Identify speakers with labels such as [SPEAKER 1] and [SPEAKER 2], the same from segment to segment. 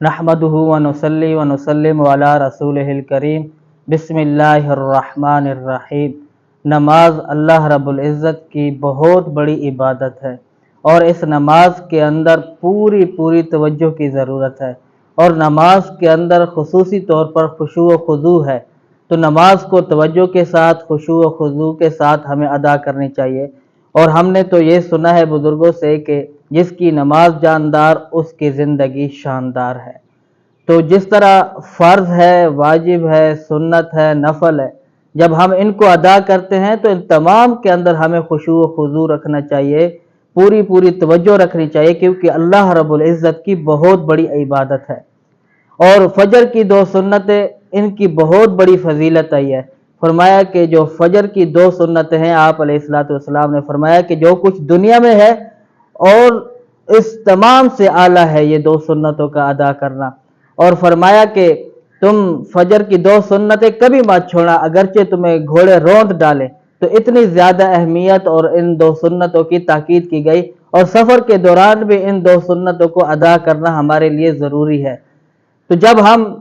[SPEAKER 1] نحمدہ ونصلی ونسلم علی رسولہ الکریم بسم اللہ الرحمن الرحیم۔ نماز اللہ رب العزت کی بہت بڑی عبادت ہے اور اس نماز کے اندر پوری توجہ کی ضرورت ہے، اور نماز کے اندر خصوصی طور پر خشوع و خضوع ہے، تو نماز کو توجہ کے ساتھ خشوع و خضوع کے ساتھ ہمیں ادا کرنی چاہیے۔ اور ہم نے تو یہ سنا ہے بزرگوں سے کہ جس کی نماز جاندار اس کی زندگی شاندار ہے۔ تو جس طرح فرض ہے، واجب ہے، سنت ہے، نفل ہے، جب ہم ان کو ادا کرتے ہیں تو ان تمام کے اندر ہمیں خشوع و خضوع رکھنا چاہیے، پوری توجہ رکھنی چاہیے، کیونکہ اللہ رب العزت کی بہت بڑی عبادت ہے۔ اور فجر کی 2 سنتیں، ان کی بہت بڑی فضیلت آئی ہے۔ فرمایا کہ جو فجر کی 2 سنتیں ہیں، آپ علیہ الصلوۃ والسلام نے فرمایا کہ جو کچھ دنیا میں ہے اور اس تمام سے اعلیٰ ہے یہ 2 سنتوں کا ادا کرنا۔ اور فرمایا کہ تم فجر کی 2 سنتیں کبھی مت چھوڑنا، اگرچہ تمہیں گھوڑے روند ڈالیں۔ تو اتنی زیادہ اہمیت اور ان 2 سنتوں کی تاکید کی گئی، اور سفر کے دوران بھی ان 2 سنتوں کو ادا کرنا ہمارے لیے ضروری ہے۔ تو جب ہم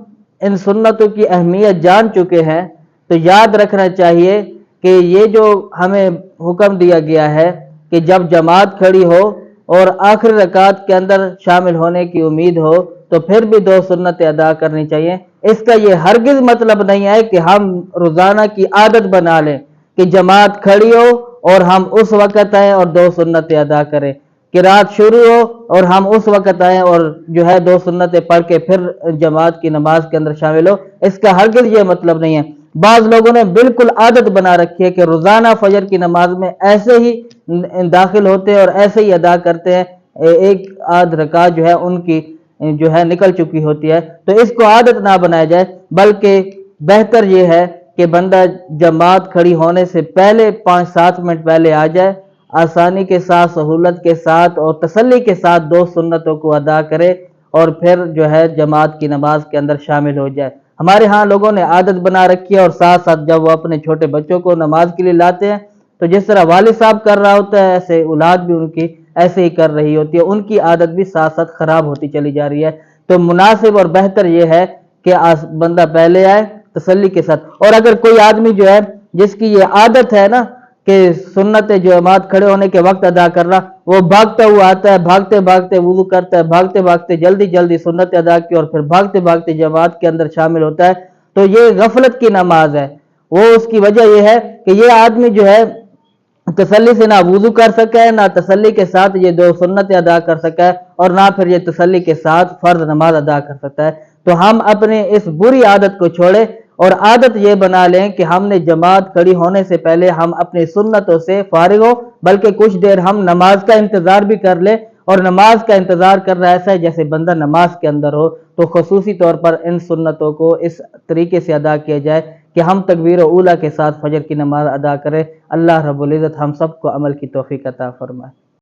[SPEAKER 1] ان سنتوں کی اہمیت جان چکے ہیں تو یاد رکھنا چاہیے کہ یہ جو ہمیں حکم دیا گیا ہے کہ جب جماعت کھڑی ہو اور آخری رکعت کے اندر شامل ہونے کی امید ہو تو پھر بھی 2 سنتیں ادا کرنی چاہیے۔ اس کا یہ ہرگز مطلب نہیں ہے کہ ہم روزانہ کی عادت بنا لیں کہ جماعت کھڑی ہو اور ہم اس وقت آئیں اور 2 سنتیں ادا کریں، کہ رات شروع ہو اور ہم اس وقت آئیں اور 2 سنتیں پڑھ کے پھر جماعت کی نماز کے اندر شامل ہو۔ اس کا ہرگز یہ مطلب نہیں ہے۔ بعض لوگوں نے بالکل عادت بنا رکھی ہے کہ روزانہ فجر کی نماز میں ایسے ہی داخل ہوتے ہیں اور ایسے ہی ادا کرتے ہیں، ایک آدھ رکعت ان کی نکل چکی ہوتی ہے۔ تو اس کو عادت نہ بنایا جائے، بلکہ بہتر یہ ہے کہ بندہ جماعت کھڑی ہونے سے پہلے 5-7 منٹ پہلے آ جائے، آسانی کے ساتھ، سہولت کے ساتھ اور تسلی کے ساتھ 2 سنتوں کو ادا کرے اور پھر جماعت کی نماز کے اندر شامل ہو جائے۔ ہمارے ہاں لوگوں نے عادت بنا رکھی ہے، اور ساتھ جب وہ اپنے چھوٹے بچوں کو نماز کے لیے لاتے ہیں تو جس طرح والد صاحب کر رہا ہوتا ہے ایسے اولاد بھی ان کی ایسے ہی کر رہی ہوتی ہے، ان کی عادت بھی ساتھ خراب ہوتی چلی جا رہی ہے۔ تو مناسب اور بہتر یہ ہے کہ بندہ پہلے آئے تسلی کے ساتھ۔ اور اگر کوئی آدمی جس کی یہ عادت ہے نا کہ سنت جماعت کھڑے ہونے کے وقت ادا کرنا، وہ بھاگتا ہوا آتا ہے، بھاگتے وضو کرتا ہے، بھاگتے جلدی سنت ادا کی اور پھر بھاگتے جماعت کے اندر شامل ہوتا ہے، تو یہ غفلت کی نماز ہے۔ وہ اس کی وجہ یہ ہے کہ یہ آدمی تسلی سے نہ وضو کر سکا ہے، نہ تسلی کے ساتھ یہ 2 سنتیں ادا کر سکا ہے، اور نہ پھر یہ تسلی کے ساتھ فرض نماز ادا کر سکتا ہے۔ تو ہم اپنے اس بری عادت کو چھوڑیں اور عادت یہ بنا لیں کہ ہم نے جماعت کھڑی ہونے سے پہلے ہم اپنی سنتوں سے فارغ ہو، بلکہ کچھ دیر ہم نماز کا انتظار بھی کر لیں، اور نماز کا انتظار کر رہا ایسا ہے جیسے بندہ نماز کے اندر ہو۔ تو خصوصی طور پر ان سنتوں کو اس طریقے سے ادا کیا جائے کہ ہم تکبیر اولیٰ کے ساتھ فجر کی نماز ادا کریں۔ اللہ رب العزت ہم سب کو عمل کی توفیق عطا فرمائے۔